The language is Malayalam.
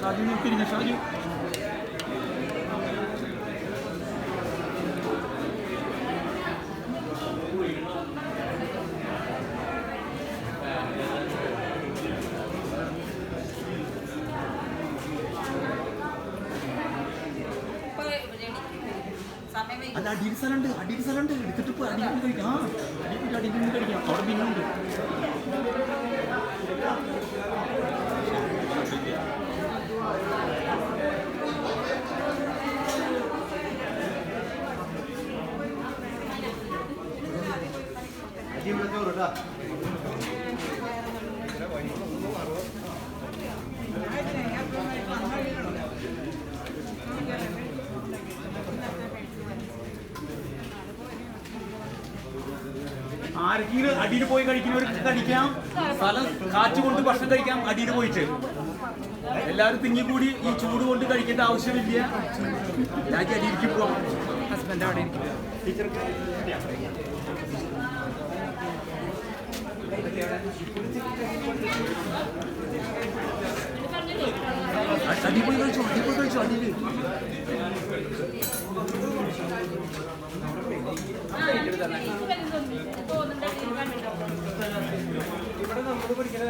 ഷാജു തിരിഞ്ഞ ഷാജു അല്ല അടിയിൽ സ്ഥലമുണ്ട് എടുത്തിട്ട് ഇപ്പോൾ അടിയിൽ കഴിക്കാം. അടിയിൽ നിന്ന് കഴിക്കാം. അവിടെ പിന്നുണ്ട്. ആരെങ്കിലും അടിയിൽ പോയി കഴിക്കുന്നവർക്ക് കഴിക്കാം. സ്ഥലം കാറ്റ് കൊണ്ട് ഭക്ഷണം കഴിക്കാം. അടിയിൽ പോയിട്ട് എല്ലാവരും തിങ്ങിക്കൂടി ഈ ചൂട് കൊണ്ട് കഴിക്കേണ്ട ആവശ്യമില്ല. രാജി അടിയിലേക്ക് പോവാം. ഹസ്ബൻഡ് അവിടെ ടീച്ചർക്ക് അടി പോയി കഴിച്ചു അടിയിൽ ഇവിടെ നമ്മൾ പഠിക്കുന്ന